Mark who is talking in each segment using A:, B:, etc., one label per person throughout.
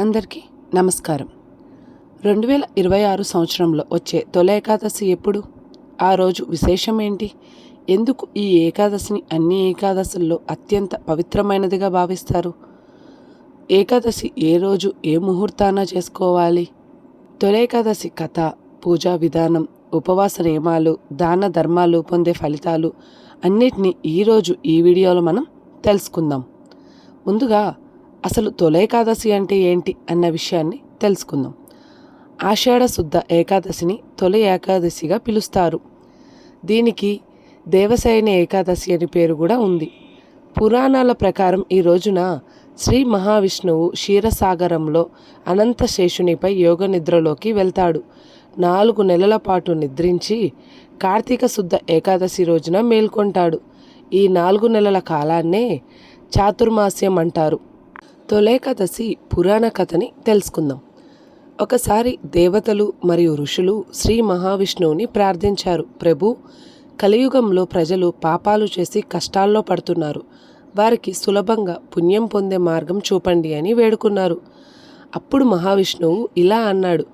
A: అందరికీ నమస్కారం. 2026 సంవత్సరంలో వచ్చే తొలి ఏకాదశి ఎప్పుడు? ఆ రోజు విశేషం ఏంటి? ఎందుకు ఈ ఏకాదశిని అన్ని ఏకాదశుల్లో అత్యంత పవిత్రమైనదిగా భావిస్తారు? ఏకాదశి ఏ రోజు ఏ ముహూర్తాన చేసుకోవాలి? తొలి ఏకాదశి కథ, పూజా విధానం, ఉపవాస నియమాలు, దాన ధర్మాలు పొందే ఫలితాలు అన్నిటినీ ఈరోజు ఈ వీడియోలో మనం తెలుసుకుందాం. ముందుగా అసలు తొలి ఏకాదశి అంటే ఏంటి అన్న విషయాన్ని తెలుసుకుందాం. ఆషాఢ శుద్ధ ఏకాదశిని తొలి ఏకాదశిగా పిలుస్తారు. దీనికి దేవశయని ఏకాదశి అని పేరు కూడా ఉంది. పురాణాల ప్రకారం ఈ రోజున శ్రీ మహావిష్ణువు క్షీరసాగరంలో అనంత శేషునిపై యోగ నిద్రలోకి వెళ్తాడు. 4 నెలల పాటు నిద్రించి కార్తీక శుద్ధ ఏకాదశి రోజున మేల్కొంటాడు. ఈ 4 నెలల కాలాన్నే చాతుర్మాస్యం అంటారు. తొలేకాదశి పురాణ కథని తెలుసుకుందాం. ఒకసారి దేవతలు మరియు ఋషులు శ్రీ మహావిష్ణువుని ప్రార్థించారు. ప్రభు, కలియుగంలో ప్రజలు పాపాలు చేసి కష్టాల్లో పడుతున్నారు. వారికి సులభంగా పుణ్యం పొందే మార్గం చూపండి అని వేడుకున్నారు. అప్పుడు మహావిష్ణువు ఇలా అన్నాడు: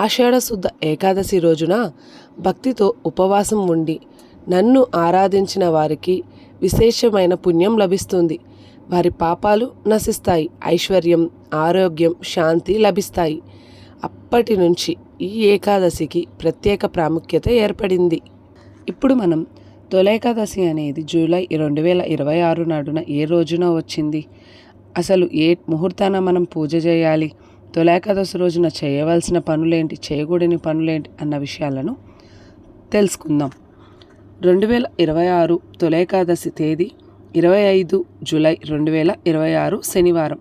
A: ఆషాఢ శుద్ధ ఏకాదశి రోజున భక్తితో ఉపవాసం ఉండి నన్ను ఆరాధించిన వారికి విశేషమైన పుణ్యం లభిస్తుంది. వారి పాపాలు నశిస్తాయి, ఐశ్వర్యం, ఆరోగ్యం, శాంతి లభిస్తాయి. అప్పటి నుంచి ఈ ఏకాదశికి ప్రత్యేక ప్రాముఖ్యత ఏర్పడింది. ఇప్పుడు మనం తొలేకాదశి అనేది జూలై 2026 నాడున ఏ రోజున వచ్చింది? అసలు ఏ ముహూర్తాన మనం పూజ చేయాలి? తొలేకాదశి రోజున చేయవలసిన పనులేంటి, చేయకూడని పనులేంటి అన్న విషయాలను తెలుసుకుందాం. 2026 తొలేకాదశి తేదీ 25 జూలై 2026 శనివారం.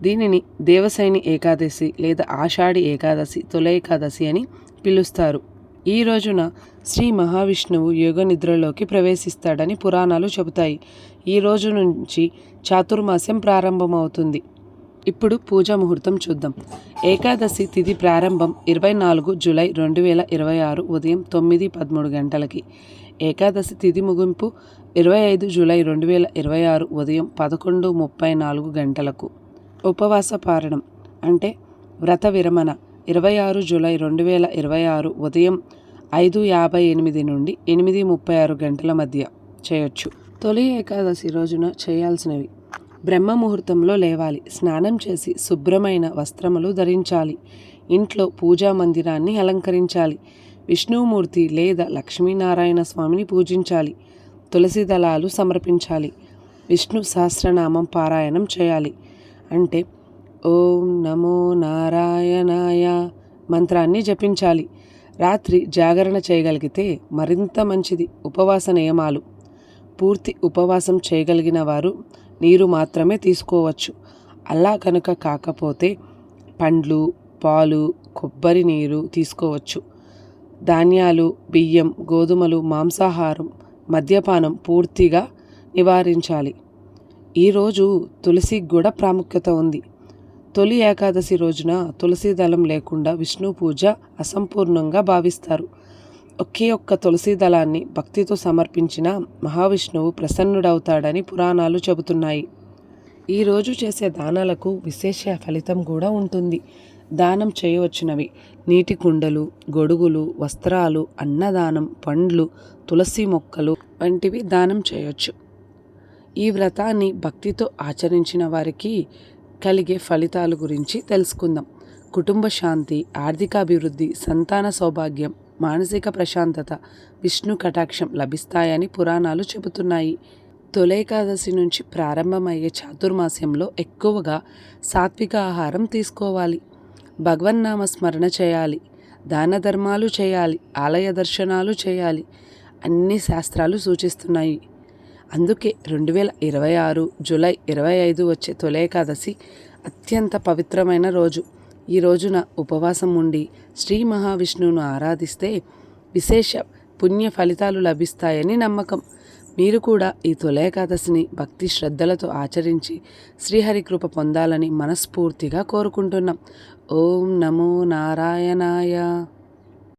A: దీనిని దేవశయని ఏకాదశి లేదా ఆషాఢి ఏకాదశి, తొలి ఏకాదశి అని పిలుస్తారు. ఈ రోజున శ్రీ మహావిష్ణువు యోగ నిద్రలోకి ప్రవేశిస్తాడని పురాణాలు చెబుతాయి. ఈ రోజు నుంచి చాతుర్మాస్యం ప్రారంభమవుతుంది. ఇప్పుడు పూజా ముహూర్తం చూద్దాం. ఏకాదశి తిథి ప్రారంభం 24 జూలై 2026 ఉదయం 9:13 గంటలకి. ఏకాదశి తిథి ముగింపు 25 జూలై 2026 ఉదయం 11:34 గంటలకు. ఉపవాస పారణం అంటే వ్రత విరమణ 26 జూలై 2026 ఉదయం 5:58 నుండి 8:36 గంటల మధ్య చేయొచ్చు. తొలి ఏకాదశి రోజున చేయాల్సినవి: బ్రహ్మ ముహూర్తంలో లేవాలి, స్నానం చేసి శుభ్రమైన వస్త్రములు ధరించాలి, ఇంట్లో పూజా మందిరాన్ని అలంకరించాలి, విష్ణుమూర్తి లేదా లక్ష్మీనారాయణ స్వామిని పూజించాలి, తులసి దళాలు సమర్పించాలి, విష్ణు సహస్రనామం పారాయణం చేయాలి. అంటే ఓం నమో నారాయణాయ మంత్రాన్ని జపించాలి. రాత్రి జాగరణ చేయగలిగితే మరింత మంచిది. ఉపవాస నియమాలు: పూర్తి ఉపవాసం చేయగలిగిన వారు నీరు మాత్రమే తీసుకోవచ్చు. అలా కనుక కాకపోతే పండ్లు, పాలు, కొబ్బరి నీరు తీసుకోవచ్చు. ధాన్యాలు, బియ్యం, గోధుమలు, మాంసాహారం, మద్యపానం పూర్తిగా నివారించాలి. ఈరోజు తులసికి కూడా ప్రాముఖ్యత ఉంది. తొలి ఏకాదశి రోజున తులసి దళం లేకుండా విష్ణు పూజ అసంపూర్ణంగా భావిస్తారు. ఒకే ఒక్క తులసి దళాన్ని భక్తితో సమర్పించిన మహావిష్ణువు ప్రసన్నుడవుతాడని పురాణాలు చెబుతున్నాయి. ఈరోజు చేసే దానాలకు విశేష ఫలితం కూడా ఉంటుంది. దానం చేయవచ్చునవి: నీటి కుండలు, గొడుగులు, వస్త్రాలు, అన్నదానం, పండ్లు, తులసి మొక్కలు వంటివి దానం చేయొచ్చు. ఈ వ్రతాన్ని భక్తితో ఆచరించిన వారికి కలిగే ఫలితాల గురించి తెలుసుకుందాం. కుటుంబ శాంతి, ఆర్థికాభివృద్ధి, సంతాన సౌభాగ్యం, మానసిక ప్రశాంతత, విష్ణు కటాక్షం లభిస్తాయని పురాణాలు చెబుతున్నాయి. తొలేకాదశి నుంచి ప్రారంభమయ్యే చాతుర్మాస్యంలో ఎక్కువగా సాత్విక ఆహారం తీసుకోవాలి, భగవన్నామ స్మరణ చేయాలి, దాన ధర్మాలు చేయాలి, ఆలయ దర్శనాలు చేయాలి. అన్ని శాస్త్రాలు సూచిస్తున్నాయి. అందుకే 2026 జూలై 25 వచ్చే తొలేకాదశి అత్యంత పవిత్రమైన రోజు. ఈ రోజున ఉపవాసం ఉండి శ్రీ మహావిష్ణువును ఆరాధిస్తే విశేష పుణ్య ఫలితాలు లభిస్తాయని నమ్మకం. మీరు కూడా ఈ తొలేకాదశిని భక్తి శ్రద్ధలతో ఆచరించి శ్రీహరి కృప పొందాలని మనస్ఫూర్తిగా కోరుకుంటున్నాం. ఓం నమో నారాయణాయ.